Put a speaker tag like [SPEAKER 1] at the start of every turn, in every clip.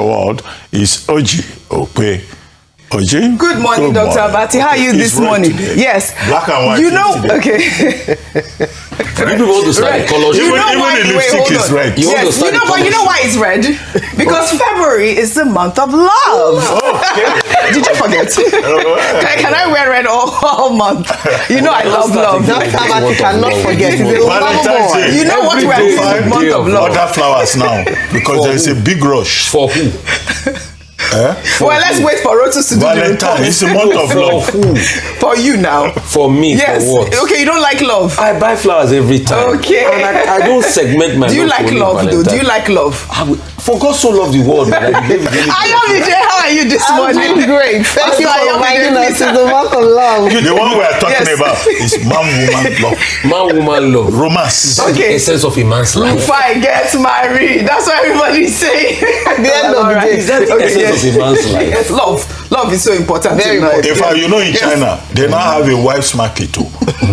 [SPEAKER 1] world is OjyOkpe. Oji?
[SPEAKER 2] Good morning, Dr. Abati. How are you this morning?
[SPEAKER 1] Today.
[SPEAKER 2] Yes.
[SPEAKER 1] Black and white.
[SPEAKER 2] You know,
[SPEAKER 1] today.
[SPEAKER 2] okay.
[SPEAKER 3] People want to start colors.
[SPEAKER 1] Even the lipstick is red.
[SPEAKER 2] Yes. You know why it's red? Because February is the month of love.
[SPEAKER 1] Okay.
[SPEAKER 2] Did you forget? Can I wear red all month? You know I love love.
[SPEAKER 4] Dr. Abati cannot forget.
[SPEAKER 1] Valentine's Day.
[SPEAKER 2] You know what we're doing? Month of love.
[SPEAKER 1] Other flowers now because there is a big rush.
[SPEAKER 3] For who?
[SPEAKER 2] Well, let's wait for Rotus to do the report.
[SPEAKER 1] It's a month of love.
[SPEAKER 2] For you now.
[SPEAKER 3] For me,
[SPEAKER 2] yes.
[SPEAKER 3] For what?
[SPEAKER 2] Okay, you don't like love.
[SPEAKER 3] I buy flowers every time.
[SPEAKER 2] Okay.
[SPEAKER 3] And I don't segment my.
[SPEAKER 2] Do you like love though? Do you like love?
[SPEAKER 3] For God so loved the world.
[SPEAKER 2] I love you, Jay. How are you this morning?
[SPEAKER 4] I'm great. Thank you for reminding us. It's the month of love.
[SPEAKER 1] The one we are talking about is man-woman love.
[SPEAKER 3] Man-woman love.
[SPEAKER 1] Romance.
[SPEAKER 2] Okay.
[SPEAKER 3] The essence of a man's life.
[SPEAKER 2] If I get married, that's what everybody's saying.
[SPEAKER 4] At the end of the day,
[SPEAKER 3] is that the essence of a man's life?
[SPEAKER 2] Yes, love. Love is so important.
[SPEAKER 4] Very important.
[SPEAKER 1] In fact, you know, in China, they now have a wife's market too.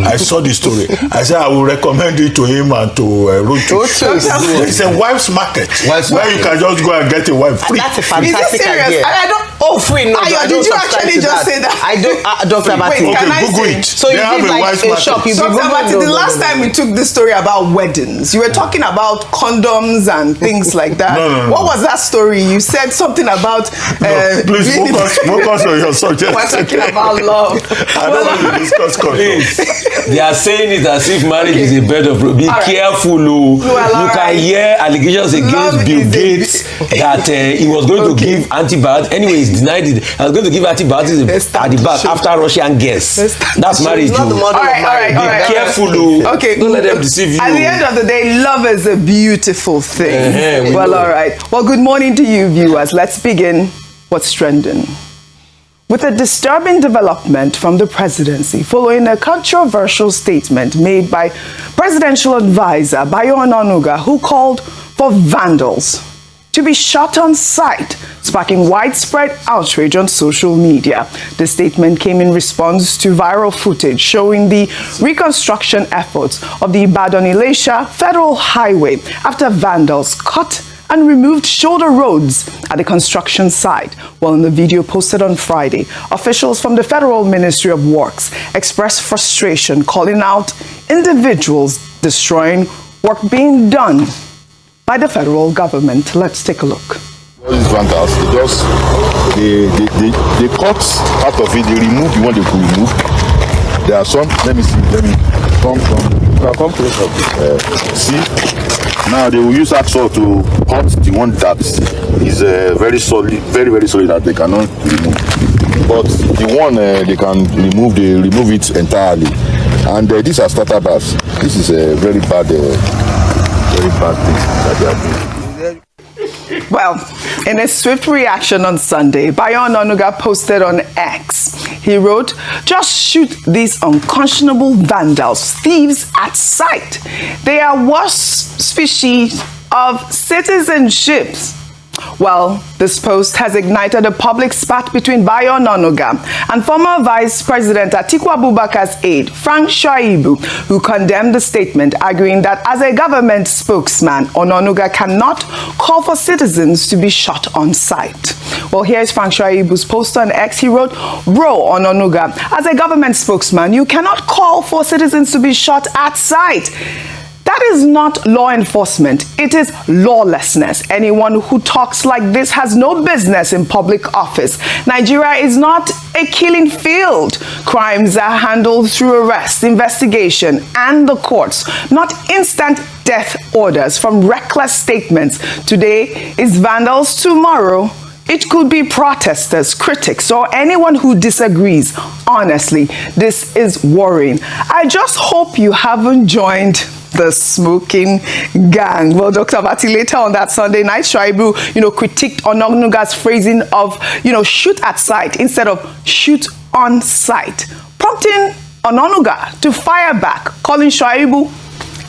[SPEAKER 1] I saw the story. I said I will recommend it to him and to Rotus. It's a wife's market where you can just go and get a wife free.
[SPEAKER 4] That's a fantastic idea.
[SPEAKER 2] I don't.
[SPEAKER 4] Oh, free, no.
[SPEAKER 2] Did you actually just say that?
[SPEAKER 4] I don't, Dr. Abati.
[SPEAKER 2] Wait,
[SPEAKER 1] Okay, Google it.
[SPEAKER 4] So you did like a shop.
[SPEAKER 2] Dr. Abati, the last time we took this story about weddings, you were talking about condoms and things like that.
[SPEAKER 1] No.
[SPEAKER 2] What was that story? You said something about.
[SPEAKER 1] Please focus on your subject.
[SPEAKER 2] We're talking about love.
[SPEAKER 1] I don't want to discuss condoms.
[SPEAKER 3] They are saying it as if marriage is a bed of roses. Be careful, oh. You can hear allegations against Bill Gates that he was going to give antibiotics. Anyway, he's denied it. I was going to give antibiotics at the back after Russian guests. That's marriage.
[SPEAKER 4] Not the model of marriage.
[SPEAKER 3] Be careful, oh.
[SPEAKER 2] Okay.
[SPEAKER 3] Don't let them deceive you.
[SPEAKER 2] At the end of the day, love is a beautiful thing. Well, all right. Well, good morning to you, viewers. Let's begin. What's trending? With a disturbing development from the presidency following a controversial statement made by Presidential Adviser Bayo Onanuga, who called for vandals to be shot on sight, sparking widespread outrage on social media. The statement came in response to viral footage showing the reconstruction efforts of the Ibadan-Ilesa Federal Highway after vandals cut and removed shoulder roads at the construction site. Well, in the video posted on Friday, officials from the Federal Ministry of Works expressed frustration, calling out individuals destroying work being done by the federal government. Let's take a look.
[SPEAKER 5] All these vandals, they cut part of it, they remove the one they could remove. There are some, let me come closer. See, now they will use hacksaw to cut the one that is very solid, very solid that they cannot remove. But the one they can remove, they remove it entirely. And these are starter bars. This is a very bad thing that they are doing.
[SPEAKER 2] Well, in a swift reaction on Sunday, Bayo Onanuga posted on X. He wrote, "Just shoot these unconscionable vandals, thieves at sight. They are worst species of citizenship." Well, this post has ignited a public spat between Bayo Onanuga and former Vice President Atiku Abubakar's aide, Phrank Shaibu, who condemned the statement, arguing that as a government spokesman, Onanuga cannot call for citizens to be shot on sight. Well, here's Phrank Shaibu's post on X. He wrote, "Bro, Onanuga, as a government spokesman, you cannot call for citizens to be shot at sight. That is not law enforcement. It is lawlessness. Anyone who talks like this has no business in public office. Nigeria is not a killing field. Crimes are handled through arrest, investigation, and the courts, not instant death orders from reckless statements. Today is vandals, tomorrow it could be protesters, critics, or anyone who disagrees. Honestly, this is worrying. I just hope you haven't joined the smoking gang." Well, Dr. Abati, later on that Sunday night, Shaibu, critiqued Onanuga's phrasing of, shoot at sight instead of shoot on sight, prompting Onanuga to fire back, calling Shaibu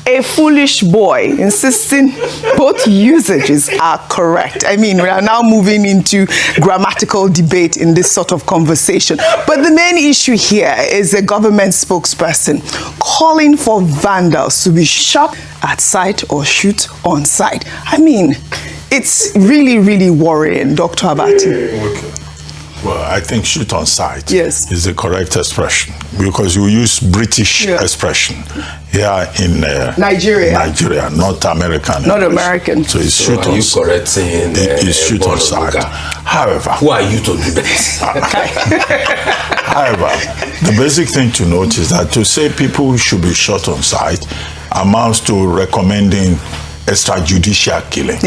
[SPEAKER 2] a foolish boy, insisting both usages are correct. I mean, we are now moving into grammatical debate in this sort of conversation. But the main issue here is a government spokesperson calling for vandals to be shot at sight or shoot on sight. I mean, it's really, really worrying, Dr. Abati.
[SPEAKER 1] Okay. Well, I think shoot on sight
[SPEAKER 2] is
[SPEAKER 1] the correct expression, because you use British expression here in Nigeria, not American.
[SPEAKER 2] Not American.
[SPEAKER 1] So it's shoot on sight.
[SPEAKER 3] Correct saying
[SPEAKER 1] it's shoot on sight. However,
[SPEAKER 3] who are you to do that?
[SPEAKER 1] However, the basic thing to note is that to say people should be shot on sight amounts to recommending extrajudicial killing,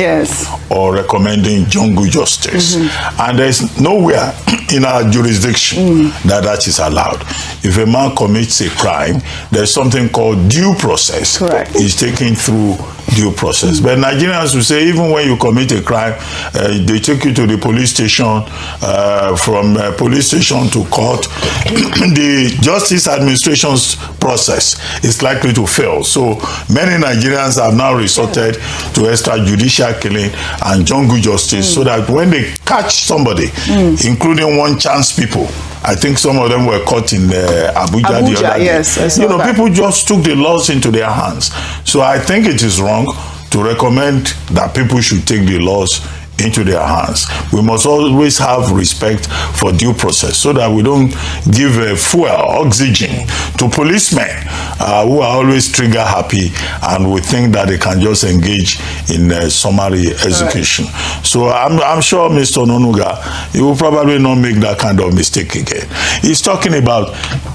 [SPEAKER 1] or recommending jungle justice, and there's nowhere in our jurisdiction that is allowed. If a man commits a crime, there's something called due process.
[SPEAKER 2] Correct.
[SPEAKER 1] He's taken through due process. But Nigerians will say even when you commit a crime, they take you to the police station, from police station to court. The justice administration's process is likely to fail. So many Nigerians have now resorted to extrajudicial killing and jungle justice, so that when they catch somebody, including one chance people, I think some of them were caught in Abuja the other day. People just took the laws into their hands. So I think it is wrong to recommend that people should take the laws into their hands. We must always have respect for due process, so that we don't give oxygen to policemen who are always trigger happy and we think that they can just engage in summary execution. So I'm sure Mr. Onanuga, he will probably not make that kind of mistake again. He's talking about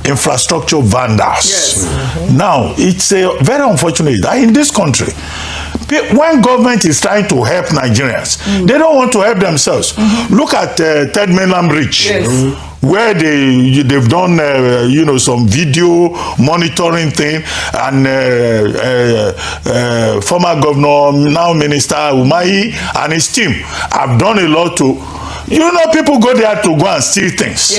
[SPEAKER 1] infrastructure vandals. Now, it's very unfortunate that in this country, when government is trying to help Nigerians, they don't want to help themselves. Look at Third Mainland Bridge, where they've done some video monitoring thing, and former governor, now Minister Umahi, and his team have done a lot to. People go there to go and steal things.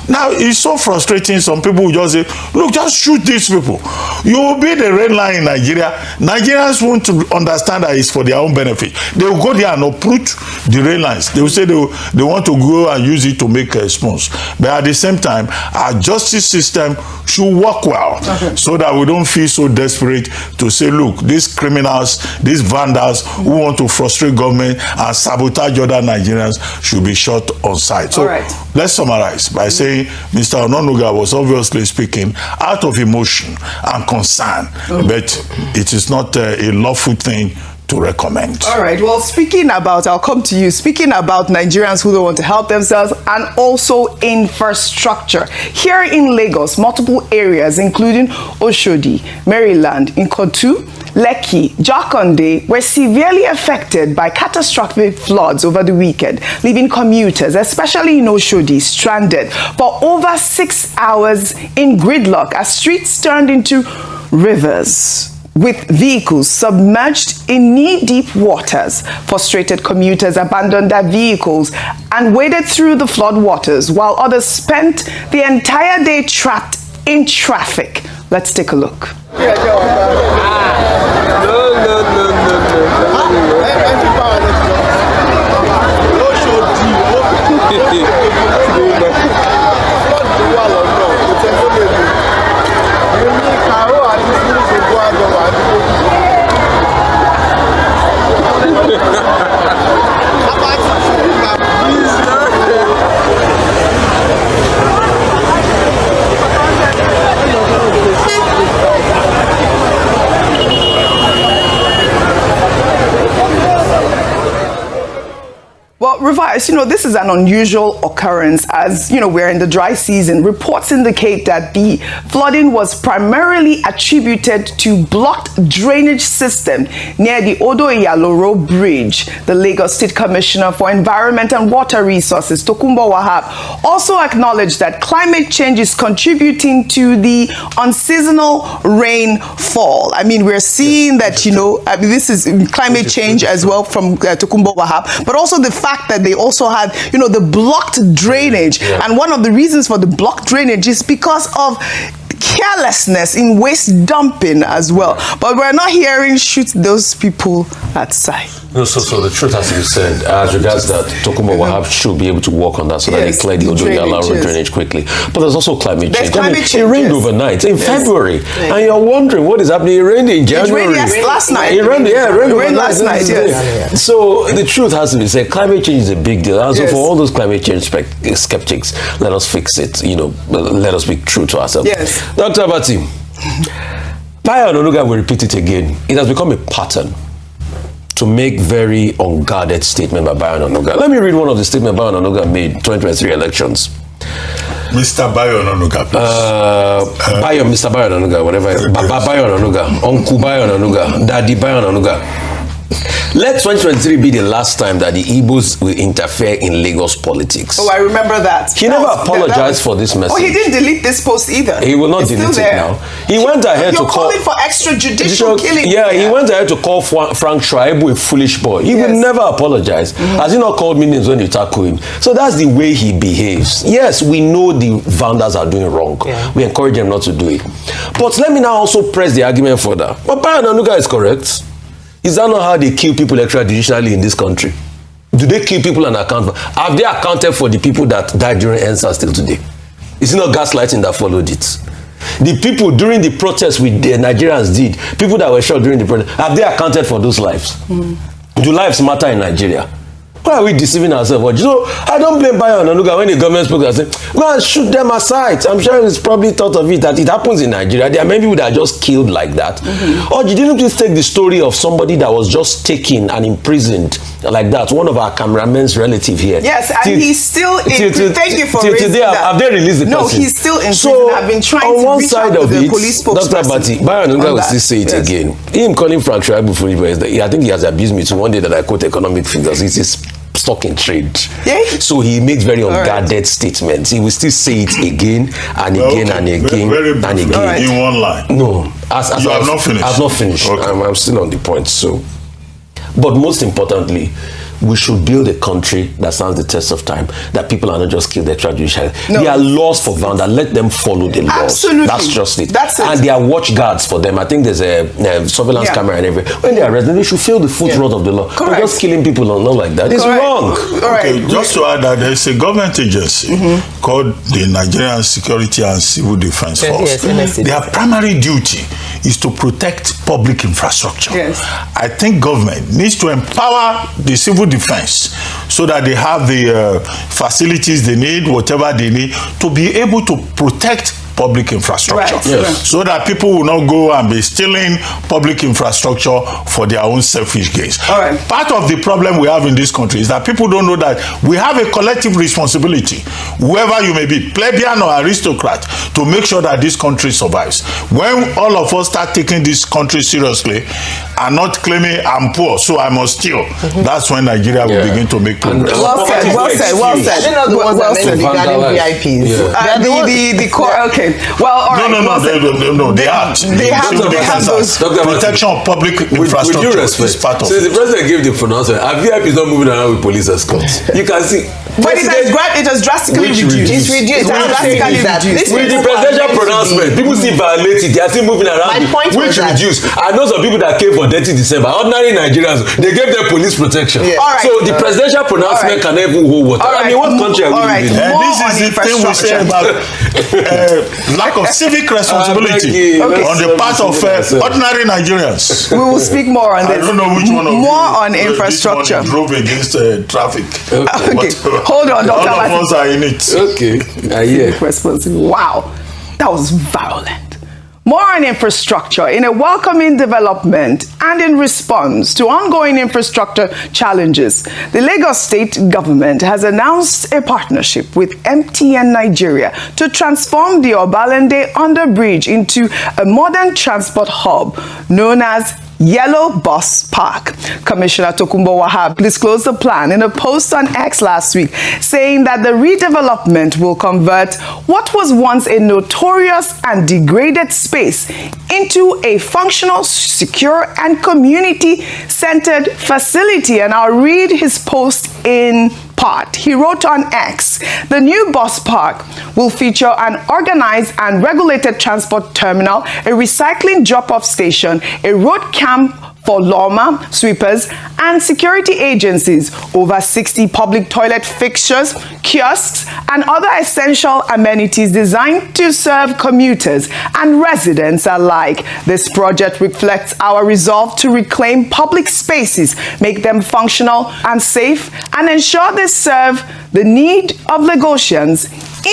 [SPEAKER 1] Now, it's so frustrating. Some people will just say, look, just shoot these people. You will be the red line in Nigeria. Nigerians want to understand that it's for their own benefit. They will go there and uproot the red lines. They will say they want to go and use it to make spoons. But at the same time, our justice system should work well, so that we don't feel so desperate to say, look, these criminals, these vandals who want to frustrate government and sabotage other Nigerians should be shot on sight. So let's summarize by saying Mr. Onanuga was obviously speaking out of emotion and concern, but it is not a lawful thing to recommend.
[SPEAKER 2] All right. Well, I'll come to you. Speaking about Nigerians who don't want to help themselves, and also infrastructure. Here in Lagos, multiple areas, including Oshodi, Maryland, Ikotun, Lekki, Jakande, were severely affected by catastrophic floods over the weekend, leaving commuters, especially in Oshodi, stranded for over 6 hours in gridlock as streets turned into rivers, with vehicles submerged in knee-deep waters. Frustrated commuters abandoned their vehicles and waded through the flood waters, while others spent the entire day trapped in traffic. Let's take a look. Well, Revice, this is an unusual occurrence as, we're in the dry season. Reports indicate that the flooding was primarily attributed to blocked drainage system near the Odo-Iyaloro Bridge. The Lagos State Commissioner for Environment and Water Resources, Tokunbo Wahab, also acknowledged that climate change is contributing to the unseasonal rainfall. I mean, we're seeing that, this is climate change as well from Tokunbo Wahab, but also the fact that they also had, the blocked drainage. And one of the reasons for the blocked drainage is because of carelessness in waste dumping as well. But we're not hearing shoot those people at sight.
[SPEAKER 3] No, so the truth has to be said. As regards that, Tokunbo Wahab should be able to work on that so that they clear the Ojo drainage quickly. But there's also climate change. It rained overnight in February, and you're wondering what is happening. It rained in January.
[SPEAKER 2] It rained last night.
[SPEAKER 3] It rained
[SPEAKER 2] last night. Yes.
[SPEAKER 3] So the truth has to be said. Climate change is a big deal. And so for all those climate change skeptics, let us fix it. Let us be true to ourselves.
[SPEAKER 2] Yes.
[SPEAKER 3] Dr. Abati, Bayo Onanuga will repeat it again. It has become a pattern to make very unguarded statement by Bayo Onanuga. Let me read one of the statements Bayo Onanuga made 2023 elections.
[SPEAKER 1] Mr. Bayo Onanuga, please.
[SPEAKER 3] Mr. Bayo Onanuga, whatever. Bayo Onanuga, Uncle Bayo Onanuga, Daddy Bayo Onanuga. Let 2023 be the last time that the Igbos will interfere in Lagos politics.
[SPEAKER 2] Oh, I remember that.
[SPEAKER 3] He never apologized for this message.
[SPEAKER 2] Oh, he didn't delete this post either.
[SPEAKER 3] He will not delete it now. He went ahead to call...
[SPEAKER 2] You're calling for extrajudicial killing.
[SPEAKER 3] Yeah, he went ahead to call Phrank Shaibu a foolish boy. He will never apologize. Has he not called me names when you tackle him? So that's the way he behaves. Yes, we know the vandals are doing wrong. Yeah. We encourage them not to do it. But let me now also press the argument further. But Bayo Onanuga is correct. Is that not how they kill people extrajudicially in this country? Do they kill people and account for? Have they accounted for the people that died during EndSARS still today? Is it not gaslighting that followed it? The people during the protests with the Nigerians did, people that were shot during the protest, have they accounted for those lives? Do lives matter in Nigeria? Why are we deceiving ourselves? But I don't blame Bayo Onanuga when the government spoke and said, go and shoot them aside. I'm sure it's probably thought of it that it happens in Nigeria. There are many people that are just killed like that. Or you didn't please take the story of somebody that was just taken and imprisoned like that. One of our cameraman's relative here.
[SPEAKER 2] Yes, and he's still in prison. Thank you for raising
[SPEAKER 3] that. Have they released the person?
[SPEAKER 2] No, he's still in prison. I've been trying to reach out to the police spokesperson.
[SPEAKER 3] Dr. Abati, Bayo Onanuga will still say it again. Him calling Phrank Shaibu foolish boy, I think he has abused me to one day that I quote economic figures. He says stock in trade. So he makes very unguarded statements. He will still say it again and again and again and again.
[SPEAKER 1] In one line.
[SPEAKER 3] No.
[SPEAKER 1] You have not finished.
[SPEAKER 3] I've not finished. Okay. I'm still on the point. So, but most importantly, we should build a country that stands the test of time, that people are not just killed extrajudicially. There are laws for vandal. Let them follow the laws.
[SPEAKER 2] Absolutely.
[SPEAKER 3] That's just it.
[SPEAKER 2] That's it.
[SPEAKER 3] And there are watch guards for them. I think there's a surveillance camera and everything. When they are arrested, they should feel the full rod of the law. But just killing people not like that. It's wrong.
[SPEAKER 1] Okay, just to add that there's a government agency called the Nigerian Security and Civil Defense Force. Their primary duty is to protect public infrastructure. I think government needs to empower the civil defense so that they have the facilities they need, whatever they need, to be able to protect public infrastructure. So that people will not go and be stealing public infrastructure for their own selfish gains. Part of the problem we have in this country is that people don't know that we have a collective responsibility, whoever you may be, plebeian or aristocrat, to make sure that this country survives. When all of us start taking this country seriously and not claiming I'm poor, so I must steal, that's when Nigeria will begin to make progress.
[SPEAKER 2] Well said.
[SPEAKER 4] I don't know the ones that meant regarding VIPs.
[SPEAKER 2] The core, okay. Well, all right.
[SPEAKER 1] No, they have those protection of public infrastructure is part of it.
[SPEAKER 3] So the president gave the pronouncement, our VIP is not moving around with police escorts. You can see.
[SPEAKER 2] But it has drastically reduced.
[SPEAKER 4] It's reduced.
[SPEAKER 3] With the presidential pronouncement, people still violate it. They are still moving around. Which reduced. I know some people that came for dirty December. Ordinary Nigerians, they gave them police protection. So the presidential pronouncement can even hold water. I mean, what country are we living in?
[SPEAKER 1] This is the thing we say about lack of civic responsibility on the part of ordinary Nigerians.
[SPEAKER 2] We will speak more on this.
[SPEAKER 1] I don't know which one of you
[SPEAKER 2] on infrastructure
[SPEAKER 1] drove against traffic.
[SPEAKER 2] Hold on, Dr.
[SPEAKER 1] All of us are in it.
[SPEAKER 2] Wow, that was violent. More on infrastructure in a welcoming development and in response to ongoing infrastructure challenges. The Lagos state government has announced a partnership with MTN Nigeria to transform the Obalende underbridge into a modern transport hub known as Yellow Bus Park. Commissioner Tokunbo Wahab disclosed the plan in a post on X last week, saying that the redevelopment will convert what was once a notorious and degraded space into a functional, secure, and community-centered facility. And I'll read his post in part. He wrote on X, the new bus park will feature an organized and regulated transport terminal, a recycling drop-off station, a road camp for lawma, sweepers, and security agencies, over 60 public toilet fixtures, kiosks, and other essential amenities designed to serve commuters and residents alike. This project reflects our resolve to reclaim public spaces, make them functional and safe, and ensure they serve the need of Lagosians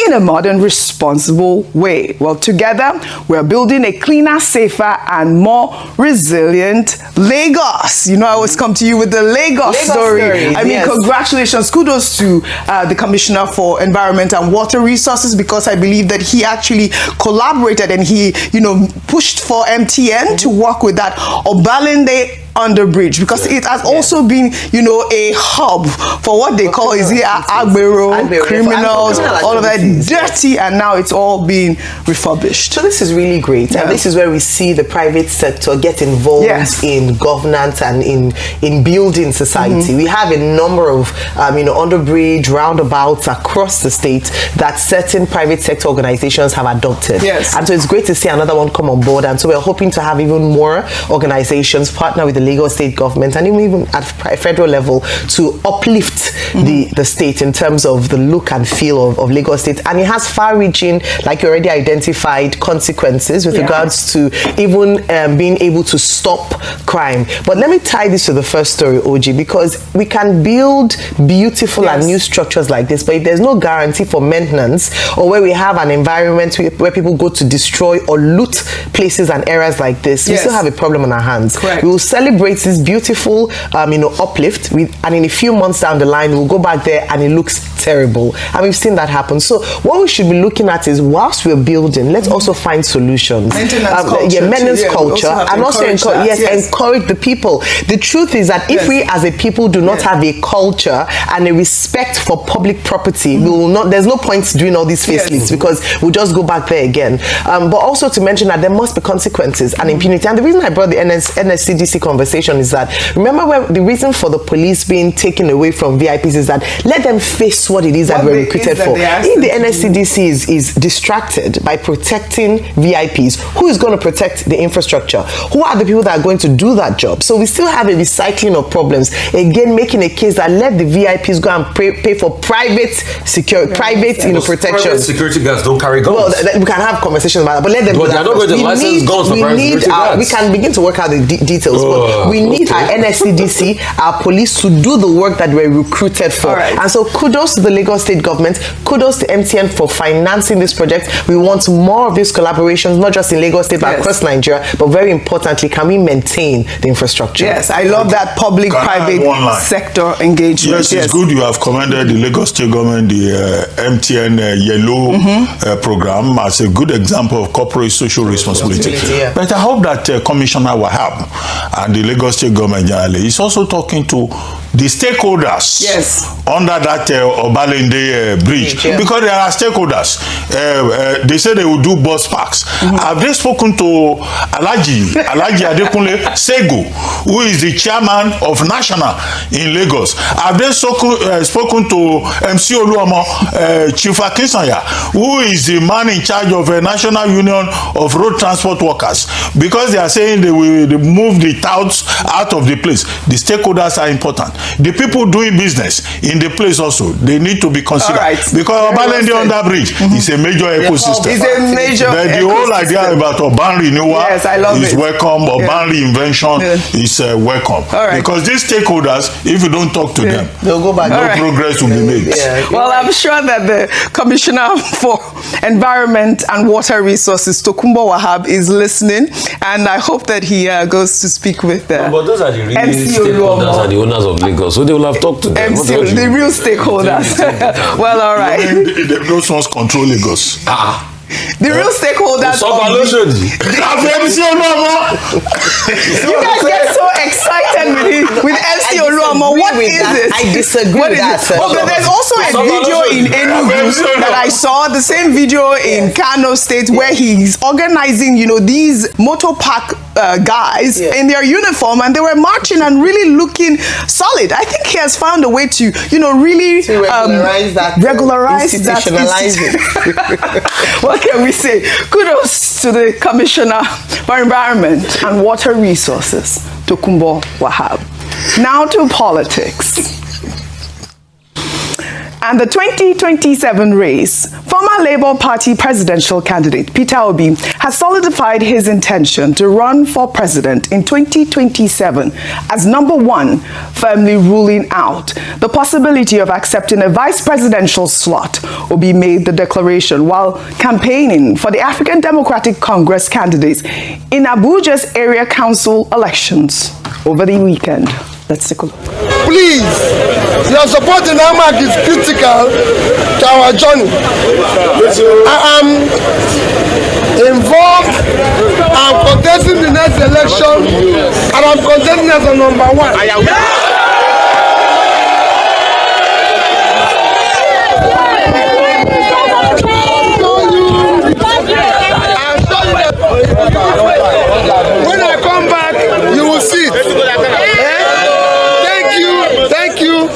[SPEAKER 2] in a modern, responsible way. Well, together, we're building a cleaner, safer, and more resilient Lagos. You know, I always come to you with the Lagos story. I mean, congratulations. Kudos to the Commissioner for Environment and Water Resources, because I believe that he actually collaborated and he, you know, pushed for MTN to work with that Obalende underbridge, because it has also been, you know, a hub for what they call agbero, criminals, all of that dirty, and now it's all being refurbished.
[SPEAKER 4] So this is really great, and this is where we see the private sector get involved in governance and in building society. We have a number of you know, underbridge roundabouts across the state that certain private sector organizations have adopted. And so it's great to see another one come on board, and so we're hoping to have even more organizations partner with the Lagos state government and even at federal level to uplift the state in terms of the look and feel of Lagos state. And it has far-reaching, like you already identified, consequences with regards to even being able to stop crime. But let me tie this to the first story, Oji, because we can build beautiful and new structures like this, but if there's no guarantee for maintenance, or where we have an environment where people go to destroy or loot places and areas like this, we still have a problem on our hands. We will celebrate this beautiful you know, uplift, and in a few months down the line we'll go back there and it looks terrible, and we've seen that happen. So what we should be looking at is, whilst we're building, let's also find solutions. Maintenance culture, and also encourage the people. The truth is that if we as a people do not have a culture and a respect for public property, we will not, there's no point doing all these facelifts, because we'll just go back there again. But also to mention that there must be consequences and impunity. And the reason I brought the NSCDC conversation is that, remember, where the reason for the police being taken away from VIPs is that let them face what it is that we're recruited for. If the NSCDC is distracted by protecting VIPs, who is going to protect the infrastructure? Who are the people that are going to do that job? So we still have a recycling of problems. Again, making a case that let the VIPs go and pay for private security, you know, protection.
[SPEAKER 3] Private security guards don't carry guns.
[SPEAKER 4] Well, we can have conversations about that, but let them.
[SPEAKER 3] But they're not going to license guns for private security guards.
[SPEAKER 4] We can begin to work out the details, but we need our NSCDC, our police, to do the work that we're recruited for. And so kudos to the Lagos state government, kudos to MTN for financing this project. We want more of these collaborations, not just in Lagos state, but across Nigeria. But very importantly, can we maintain the infrastructure?
[SPEAKER 2] I love that public-private sector engagement.
[SPEAKER 1] Yes, it's good you have commended the Lagos state government, the MTN Yellow program, as a good example of corporate social responsibility. But I hope that Commissioner Wahab and the Lagos state government generally is also talking to the stakeholders under that Obalende bridge, because there are stakeholders. They say they will do bus parks. Have they spoken to Alhaji Adekunle Sego, who is the chairman of National in Lagos? Have they spoken to MC Oluomo, Chief Akinsanya, who is the man in charge of a National Union of Road Transport Workers? Because they are saying they will move the touts out of the place. The stakeholders are important. The people doing business in the place also, they need to be considered. Because Obalende under bridge is a major ecosystem.
[SPEAKER 2] It's a major
[SPEAKER 1] but the whole idea about urban renewal is welcome. Urban reinvention is welcome. Because these stakeholders, if you don't talk to them,
[SPEAKER 4] they'll go back.
[SPEAKER 1] No progress will be made.
[SPEAKER 2] Well, I'm sure that the Commissioner for Environment and Water Resources, Tokunbo Wahab, is listening, and I hope that he goes to speak with them.
[SPEAKER 3] But those are the real stakeholders and the owners of Lagos, so they will have talked to them.
[SPEAKER 2] The real stakeholders. Well, all right.
[SPEAKER 1] Those ones control Lagos.
[SPEAKER 2] The real stakeholders. You guys get so excited with MC Oluomo. What is it?
[SPEAKER 4] I disagree with that.
[SPEAKER 2] Okay, there's also a video in Enugu that I saw, the same video in Kano State, where he's organizing, these motor park guys in their uniform, and they were marching and really looking solid. I think he has found a way to, really
[SPEAKER 4] regularize that.
[SPEAKER 2] Institutionalize it. What can we say? Kudos to the Commissioner for Environment and Water Resources, Tokunbo Wahab. Now to politics. And the 2027 race, former Labour Party presidential candidate Peter Obi has solidified his intention to run for president in 2027 as number one, firmly ruling out the possibility of accepting a vice presidential slot. Obi made the declaration while campaigning for the African Democratic Congress candidates in Abuja's area council elections over the weekend. Let's take a look.
[SPEAKER 6] Please, your support in AMAC is critical to our journey. I am involved. I'm contesting the next election, and I'm contesting as a number one. When I come back, you will see it. Thank you. Thank you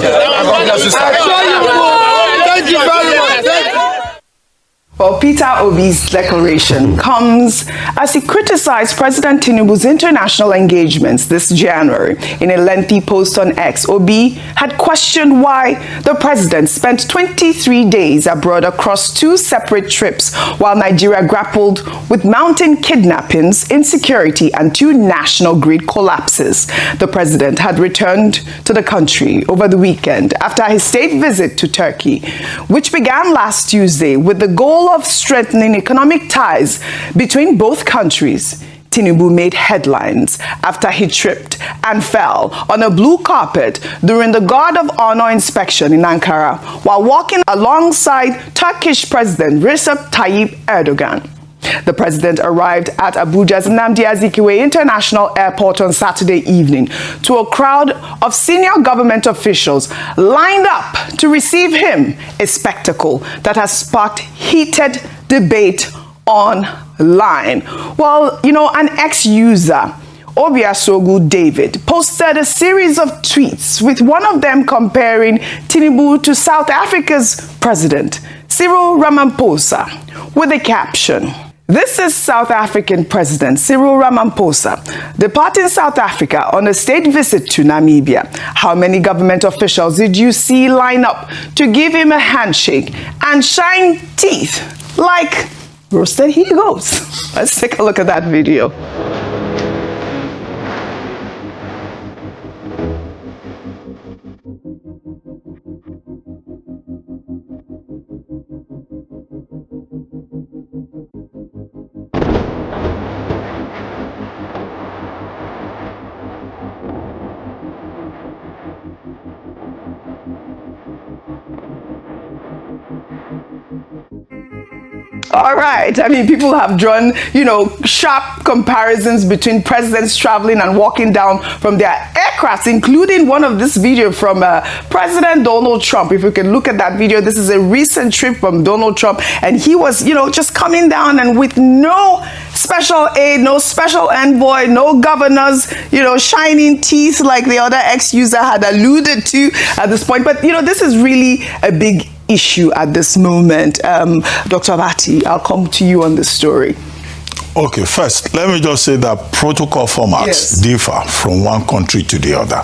[SPEAKER 6] very much.
[SPEAKER 2] Well, Peter Obi's declaration comes as he criticized President Tinubu's international engagements this January. In a lengthy post on X, Obi had questioned why the president spent 23 days abroad across 2 separate trips while Nigeria grappled with mounting kidnappings, insecurity, and 2 national grid collapses. The president had returned to the country over the weekend after his state visit to Turkey, which began last Tuesday with the goal of strengthening economic ties between both countries. Tinubu made headlines after he tripped and fell on a blue carpet during the Guard of Honor inspection in Ankara while walking alongside Turkish President Recep Tayyip Erdogan. The president arrived at Abuja's Nnamdi Azikiwe International Airport on Saturday evening to a crowd of senior government officials lined up to receive him, a spectacle that has sparked heated debate online. Well, an ex-user, Obiasogu David, posted a series of tweets, with one of them comparing Tinubu to South Africa's president, Cyril Ramaphosa, with the caption, "This is South African President Cyril Ramaphosa departing South Africa on a state visit to Namibia. How many government officials did you see line up to give him a handshake and shine teeth like roasted he-goats?" Let's take a look at that video. All right. I mean, people have drawn, sharp comparisons between presidents traveling and walking down from their aircrafts, including one of this video from President Donald Trump. If you can look at that video, this is a recent trip from Donald Trump, and he was, just coming down and with no special aid, no special envoy, no governors, shining teeth like the other ex-user had alluded to at this point. But, this is really a big issue at this moment. Dr. Abati, I'll come to you on this story.
[SPEAKER 1] Okay, first, let me just say that protocol formats differ from one country to the other.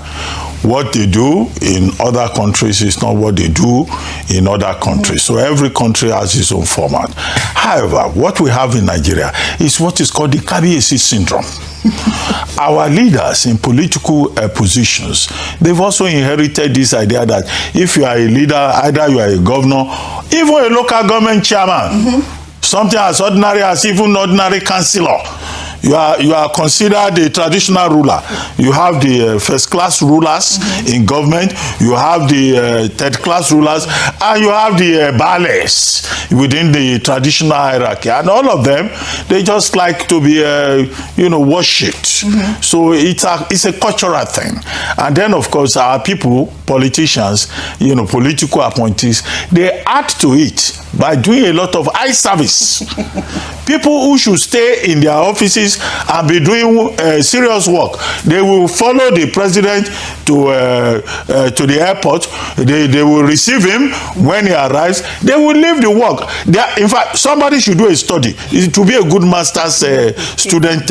[SPEAKER 1] What they do in other countries is not what they do in other countries. So every country has its own format. However, what we have in Nigeria is what is called the Kabiyesi syndrome. Our leaders in political positions, they've also inherited this idea that if you are a leader, either you are a governor, even a local government chairman, something as ordinary as even ordinary councillor, You are considered a traditional ruler. You have the first-class rulers in government. You have the third-class rulers, and you have the bales within the traditional hierarchy. And all of them, they just like to be, worshipped. So it's a cultural thing. And then, of course, our people, politicians, political appointees, they add to it by doing a lot of eye service. People who should stay in their offices and be doing serious work, they will follow the president to the airport. They will receive him when he arrives. They will leave the work. In fact, somebody should do a study. It will be a good master's student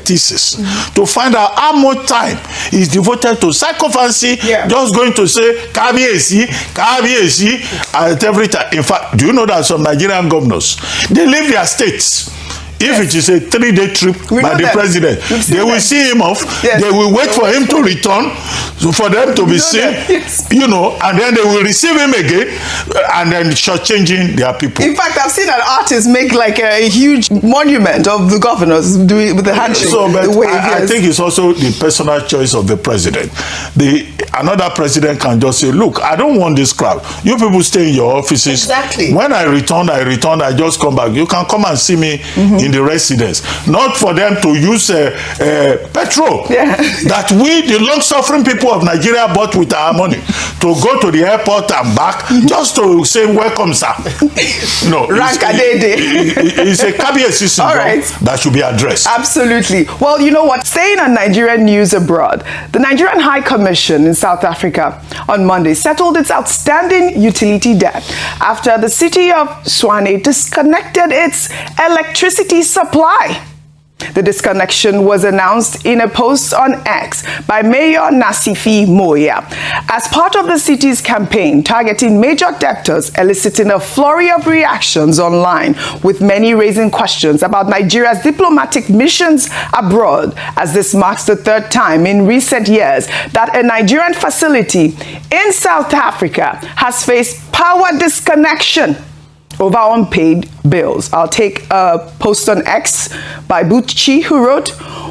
[SPEAKER 1] thesis to find out how much time is devoted to psychophancy, just going to say, Kabiyesi, at every time. In fact, do you know that some Nigerian governors, they leave their states? If it is a 3-day trip by the president, they will see him off. Yes. They will wait for him to return, for them to be seen, and then they will receive him again, and then shortchanging their people.
[SPEAKER 2] In fact, I've seen an artist make like a huge monument of the governors doing with the handshake.
[SPEAKER 1] So, but I think it's also the personal choice of the president. Another president can just say, look, I don't want this crowd. You people stay in your offices.
[SPEAKER 4] Exactly.
[SPEAKER 1] When I return, I just come back. You can come and see me in the residence. Not for them to use petrol that we, the long-suffering people of Nigeria, bought with our money to go to the airport and back just to say, welcome, sir. No. It's a Kabiyesi syndrome that should be addressed.
[SPEAKER 2] Absolutely. Well, you know what? Staying on Nigerian news abroad, the Nigerian High Commission in South Africa on Monday settled its outstanding utility debt after the city of Tshwane disconnected its electricity supply. The disconnection was announced in a post on X by Mayor Nasifi Moya as part of the city's campaign targeting major debtors, eliciting a flurry of reactions online, with many raising questions about Nigeria's diplomatic missions abroad, as this marks the third time in recent years that a Nigerian facility in South Africa has faced power disconnection over unpaid bills. I'll take a post on X by Buchi, who wrote,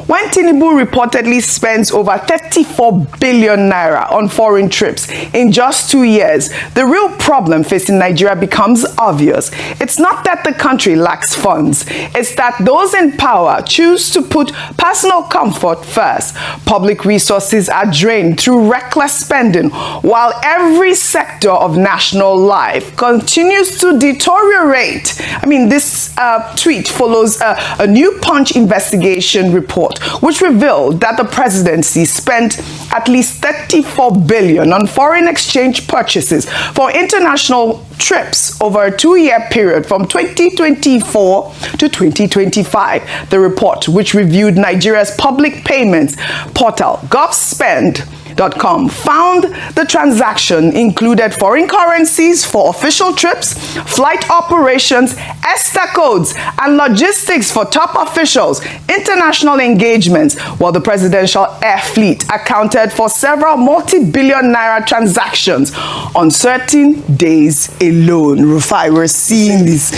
[SPEAKER 2] when Tinubu reportedly spends over 34 billion naira on foreign trips in just 2 years, the real problem facing Nigeria becomes obvious. It's not that the country lacks funds. It's that those in power choose to put personal comfort first. Public resources are drained through reckless spending, while every sector of national life continues to deteriorate. I mean, this tweet follows a new Punch investigation report, which revealed that the presidency spent at least 34 billion on foreign exchange purchases for international trips over a 2-year period from 2024 to 2025. The report, which reviewed Nigeria's public payments portal, GovSpend.com, found the transaction included foreign currencies for official trips, flight operations, ESTA codes, and logistics for top officials, international engagements, while the presidential air fleet accounted for several multi-billion naira transactions on certain days alone. Rufai, we're seeing this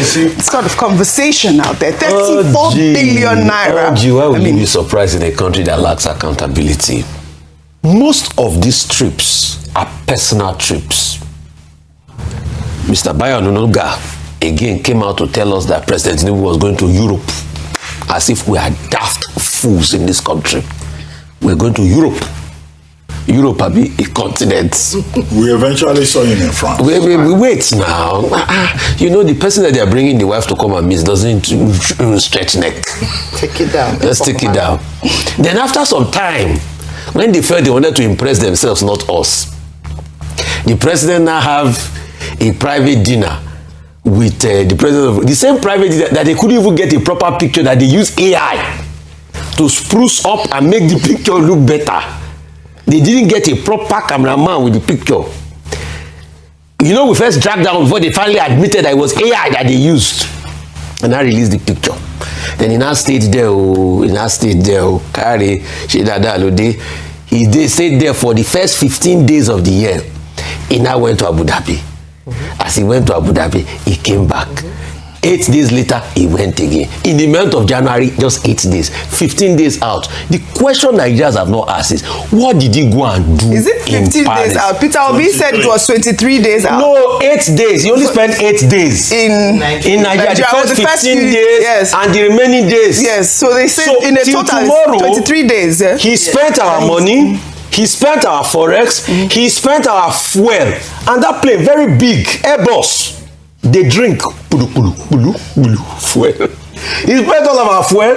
[SPEAKER 2] sort of conversation out there. 34 billion naira.
[SPEAKER 3] Why would you be surprised in a country that lacks accountability? Most of these trips are personal trips. Mr. Bayo Onanuga again came out to tell us that President Tinubu was going to Europe, as if we are daft fools in this country. We're going to Europe. Europe will be a continent.
[SPEAKER 1] We eventually saw him in France.
[SPEAKER 3] Wait now. The person that they are bringing the wife to come and meet doesn't stretch neck.
[SPEAKER 4] Take it down.
[SPEAKER 3] Let's take it down. Then after some time, when they felt they wanted to impress themselves, not us, the president now have a private dinner with the president of the same private dinner that they couldn't even get a proper picture, that they use AI to spruce up and make the picture look better. They didn't get a proper cameraman with the picture. We first dragged down before they finally admitted that it was AI that they used. And I released the picture. Then he now stayed there. He stayed there for the first 15 days of the year. He now went to Abu Dhabi. As he went to Abu Dhabi, he came back. 8 days later, he went again. In the month of January, just 8 days. 15 days out. The question Nigerians have not asked is, what did he go and do?
[SPEAKER 2] Is it 15 days out? Peter Obi said it was 23 days out.
[SPEAKER 3] No, 8 days. He only spent 8 days
[SPEAKER 2] in
[SPEAKER 3] Nigeria. The first 15 days, yes, and the remaining days.
[SPEAKER 2] Yes, so they said in a total tomorrow, 23 days. Yeah?
[SPEAKER 3] He spent our money. He spent our forex. He spent our fuel. And that plane, very big, Airbus. They drink fuel. He spent all of our fuel.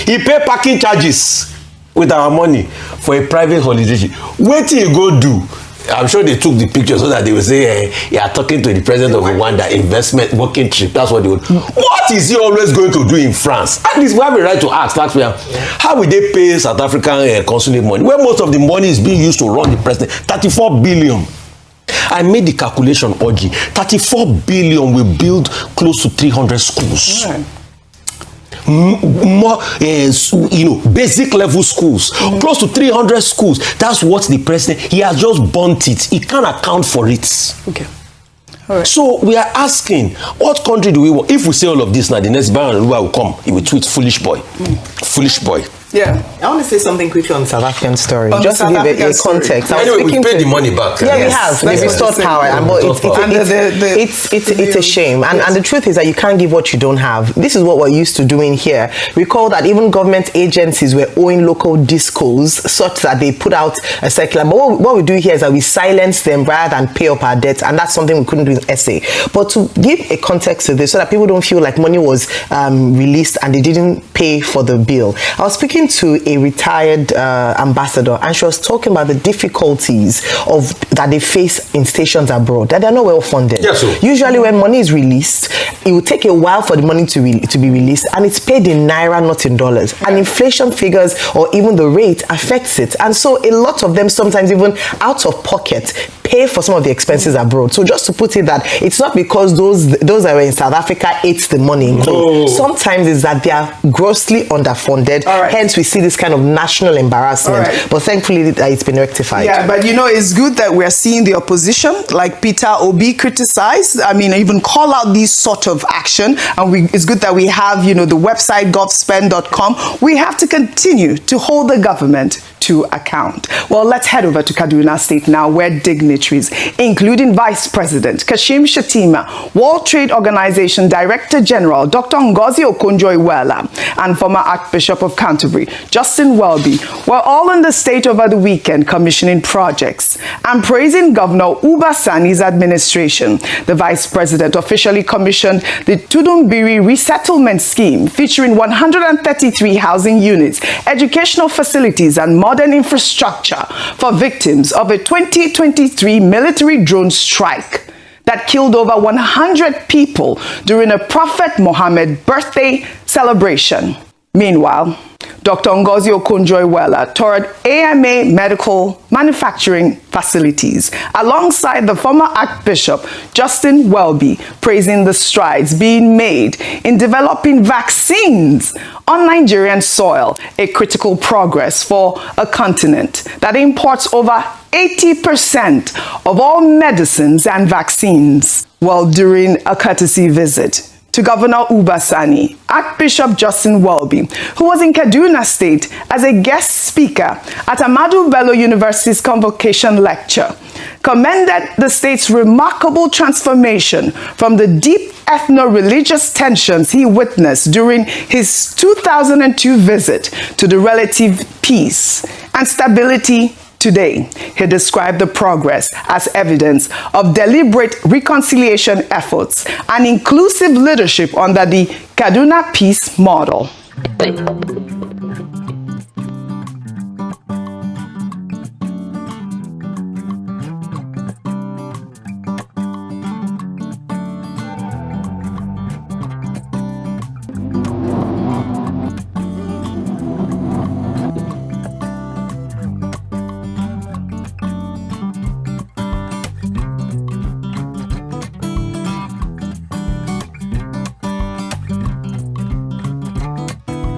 [SPEAKER 3] He paid parking charges with our money for a private holiday. What did he go do? I'm sure they took the picture so that they will say, hey, you are talking to the president of Rwanda, investment, working trip. That's what they would. What is he always going to do in France? At least we have a right to ask taxpayer, how will they pay South African consulate money? Where most of the money is being used to run the president, 34 billion. I made the calculation, Oji. 34 billion will build close to 300 schools. Right. More, basic level schools. Close to 300 schools. That's what the president, he has just burnt it. He can't account for it.
[SPEAKER 2] Okay. All right.
[SPEAKER 3] So we are asking, what country do we want? If we say all of this now, the next Bayo Onanuga will come. He will tweet, foolish boy. Foolish boy.
[SPEAKER 2] Yeah.
[SPEAKER 4] I want to say something quickly on the South African story.
[SPEAKER 2] On
[SPEAKER 4] just to give a context.
[SPEAKER 3] Anyway, we paid the money back.
[SPEAKER 4] Yeah, yes, we have. They've restored power. It's a shame. And the truth is that you can't give what you don't have. This is what we're used to doing here. Recall that even government agencies were owing local discos such that they put out a circular. But what we do here is that we silence them rather than pay up our debts. And that's something we couldn't do in SA. But to give a context to this so that people don't feel like money was released and they didn't pay for the bill. I was speaking to a retired ambassador, and she was talking about the difficulties that they face in stations abroad, that they're not well funded.
[SPEAKER 3] Yes, sir.
[SPEAKER 4] Usually when money is released, it will take a while for the money to be released, and it's paid in naira, not in dollars. And inflation figures or even the rate affects it. And so a lot of them sometimes even out of pocket pay for some of the expenses abroad. So just to put it that it's not because those that were in South Africa ate the money. No. Sometimes it's that they are grossly underfunded. Right. Hence we see this kind of national embarrassment. Right. But thankfully it's been rectified.
[SPEAKER 2] Yeah, but it's good that we're seeing the opposition, like Peter Obi, criticize, even call out these sort of action. And it's good that we have, the website govspend.com. We have to continue to hold the government to account. Well, let's head over to Kaduna State now, where dignitaries, including Vice President Kashim Shettima, World Trade Organization Director General Dr. Ngozi Okonjo-Iweala, and former Archbishop of Canterbury, Justin Welby, were all in the state over the weekend commissioning projects and praising Governor Uba Sani's administration. The Vice President officially commissioned the Tudumbiri Resettlement Scheme, featuring 133 housing units, educational facilities, and modern infrastructure for victims of a 2023 military drone strike that killed over 100 people during a Prophet Muhammad birthday celebration. Meanwhile, Dr. Ngozi Okonjo-Iweala toured AMA medical manufacturing facilities alongside the former Archbishop Justin Welby, praising the strides being made in developing vaccines on Nigerian soil, a critical progress for a continent that imports over 80% of all medicines and vaccines. Well, during a courtesy visit to Governor Uba Sani, Archbishop Justin Welby, who was in Kaduna State as a guest speaker at Ahmadu Bello University's convocation lecture, commended the state's remarkable transformation from the deep ethno-religious tensions he witnessed during his 2002 visit to the relative peace and stability today. He described the progress as evidence of deliberate reconciliation efforts and inclusive leadership under the Kaduna Peace Model.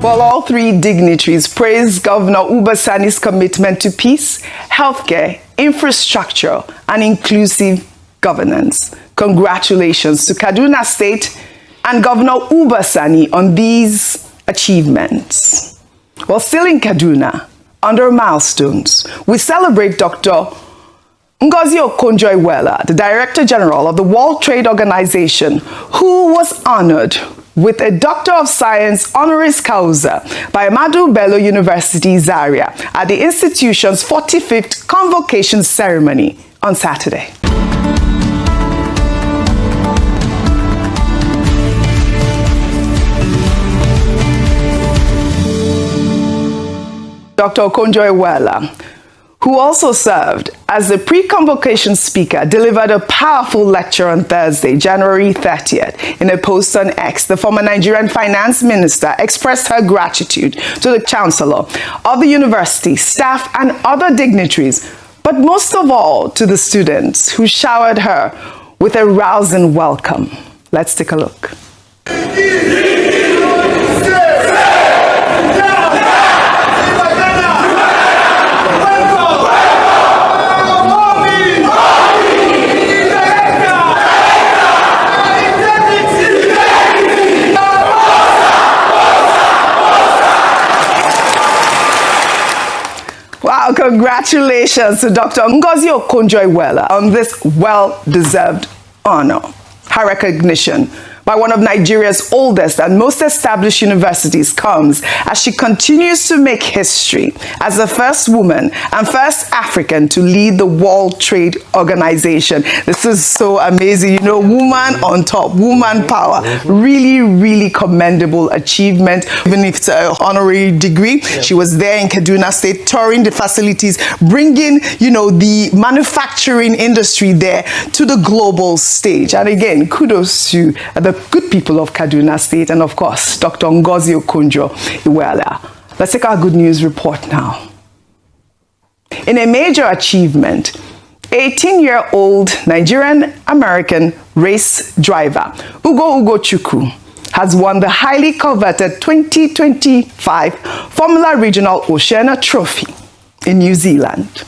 [SPEAKER 2] Well, all three dignitaries praised Governor Uba Sani's commitment to peace, healthcare, infrastructure, and inclusive governance. Congratulations to Kaduna State, and Governor Uba Sani on these achievements. Well, still in Kaduna, under milestones, we celebrate Dr. Okonjo-Iweala, the Director General of the World Trade Organization, who was honored with a Doctor of Science honoris causa by Ahmadu Bello University, Zaria, at the institution's 45th convocation ceremony on Saturday. Dr. Okonjo-Iweala, who also served as the pre-convocation speaker, delivered a powerful lecture on Thursday, January 30th. In a post on X, the former Nigerian finance minister expressed her gratitude to the chancellor of the university, staff, and other dignitaries, but most of all to the students who showered her with a rousing welcome. Let's take a look. Wow, congratulations to Dr. Okonjo-Iweala on this well-deserved honor. Her recognition by one of Nigeria's oldest and most established universities comes as she continues to make history as the first woman and first African to lead the World Trade Organization. This is so amazing. You know, woman on top, woman power. Really, really commendable achievement. Even if it's an honorary degree, she was there in Kaduna State, touring the facilities, bringing, you know, the manufacturing industry there to the global stage. And again, kudos to the good people of Kaduna State and, of course, Dr. Ngozi Okonjo-Iweala. Let's take our good news report now. In a major achievement, 18-year-old Nigerian-American race driver Ugochukwu has won the highly coveted 2025 Formula Regional Oceania Trophy in New Zealand.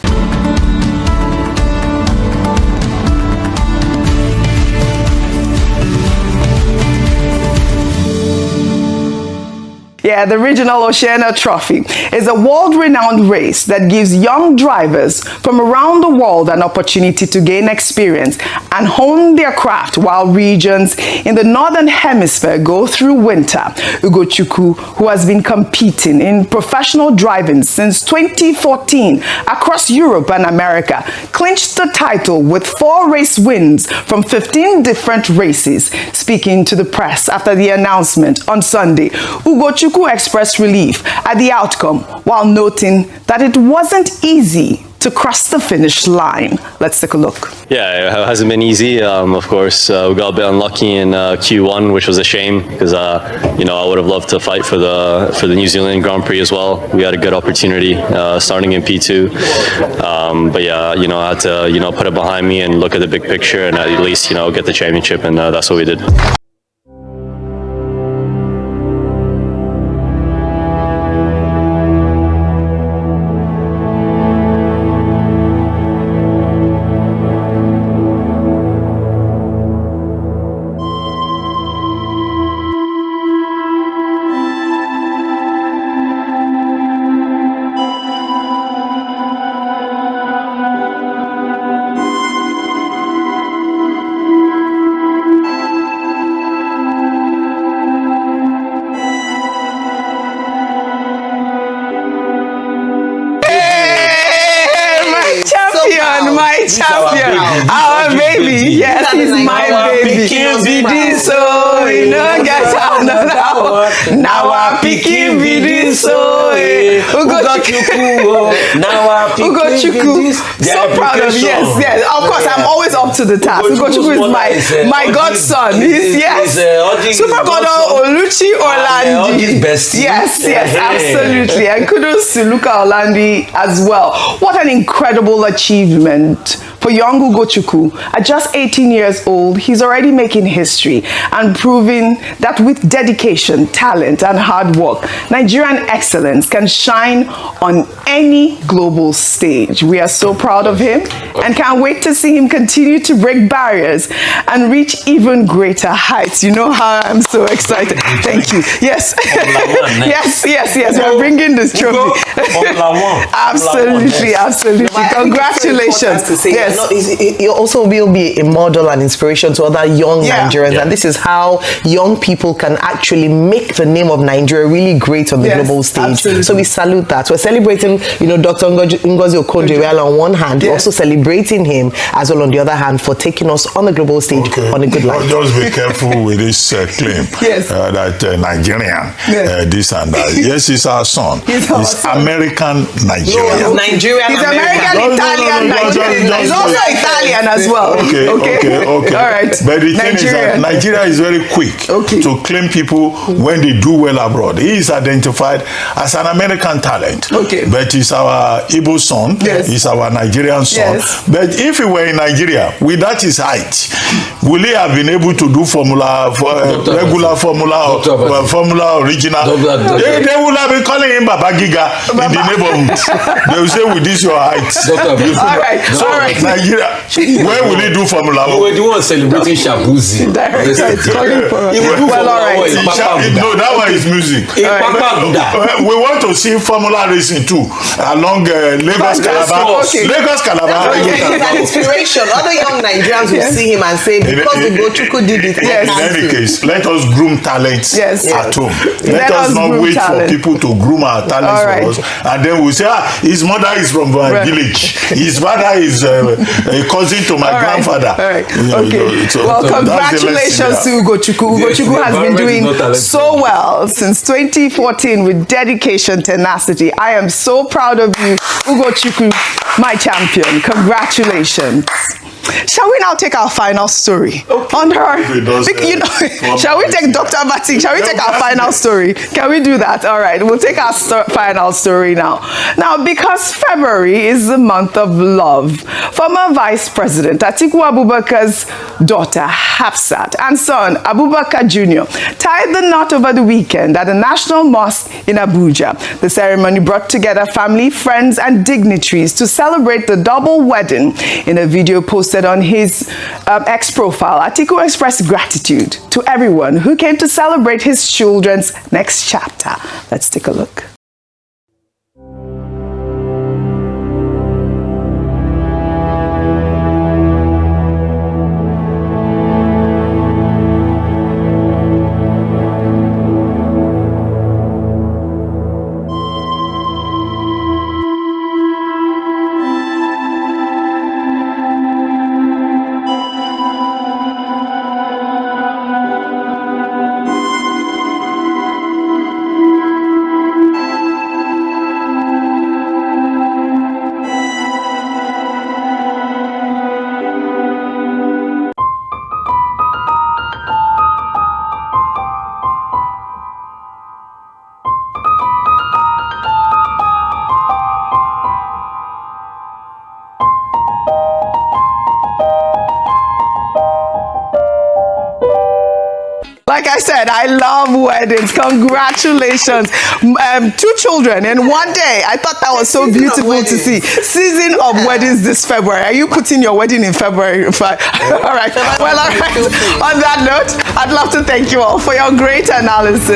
[SPEAKER 2] Yeah, the Regional Oceania Trophy is a world-renowned race that gives young drivers from around the world an opportunity to gain experience and hone their craft while regions in the Northern Hemisphere go through winter. Ugochukwu, who has been competing in professional driving since 2014 across Europe and America, clinched the title with 4 race wins from 15 different races. Speaking to the press after the announcement on Sunday, Ugochukwu expressed relief at the outcome while noting that it wasn't easy to cross the finish line. Let's take a look.
[SPEAKER 7] Yeah, it hasn't been easy. Of course, we got a bit unlucky in Q1, which was a shame because you know, I would have loved to fight for the New Zealand Grand Prix as well. We had a good opportunity starting in P2, but yeah, you know, I had to, you know, put it behind me and look at the big picture and at least, you know, get the championship, and that's what we did.
[SPEAKER 2] My champion, our baby, yes, he's my baby. Be so, you know, get another one. Now our pikin be so. Ugochukwu, so proud of you. Yes. Of course, I'm always up to the task. Ugochukwu is my godson. He's Super Godon Oluchi Orlandi. Yes, absolutely. And kudos to Luca Orlandi as well. What an incredible achievement For young Ugochukwu, at just 18 years old, he's already making history and proving that with dedication, talent, and hard work, Nigerian excellence can shine on any global stage. We are so proud of him and can't wait to see him continue to break barriers and reach even greater heights. You know how I'm so excited. Thank you. Yes. yes. We're bringing this trophy. Absolutely. Congratulations.
[SPEAKER 4] Yes. He also will be a model and inspiration to other young Nigerians. And this is how young people can actually make the name of Nigeria really great on the global stage.
[SPEAKER 2] Absolutely.
[SPEAKER 4] So we salute that. We're celebrating, Dr. Ngozi Okonjo-Iweala on one hand, also celebrating him as well on the other hand for taking us on the global stage on a good life.
[SPEAKER 1] Just be careful with this claim that Nigerian, this and that. Yes, he's our son. He's American Nigerian.
[SPEAKER 4] He's
[SPEAKER 2] American, Italian, Nigerian. He's also Italian as well.
[SPEAKER 1] Okay.
[SPEAKER 2] All right.
[SPEAKER 1] But the thing is that Nigeria is very quick to claim people when they do well abroad. He is identified as an American talent. But he's our Igbo son. He's our Nigerian son. But if he were in Nigeria, without his height, will he have been able to do regular formula or formula original? They would have been calling him Baba Giga in the neighborhood. They will say, with this your height.
[SPEAKER 2] All right.
[SPEAKER 1] Nigeria, where will he do formula?
[SPEAKER 3] You were the one celebrating Shabuzi.
[SPEAKER 1] No, that one is music. We want to see formula racing too along Lagos Calabar.
[SPEAKER 4] It's an inspiration. Other young Nigerians will see him and say, because Ugochukwu did it.
[SPEAKER 1] In any case, let us groom talents at home. Let us not wait for people to groom our talents for us, and then we say, his mother is from my village. His father is a cousin to my grandfather.
[SPEAKER 2] Well, congratulations to Ugochukwu. Ugochukwu has been doing so well since 2014 with dedication, tenacity. I am so proud of you, Ugochukwu, my champion. Congratulations. Shall we now take our final story? On her, shall we take Dr. Batik? Shall we take our final story? Can we do that? All right, we'll take our final story now. Now, because February is the month of love, former Vice President Atiku Abubakar's daughter Hafsat and son Abubakar Jr. tied the knot over the weekend at the National Mosque in Abuja. The ceremony brought together family, friends, and dignitaries to celebrate the double wedding. In a video posted on his X profile, Atiku expressed gratitude to everyone who came to celebrate his children's next chapter. Let's take a look. Like I said, I love weddings. Congratulations. 2 children in one day. I thought that was so beautiful to see. Season of weddings this February. Are you putting your wedding in February? All right. Well, all right. On that note, I'd love to thank you all for your great analysis.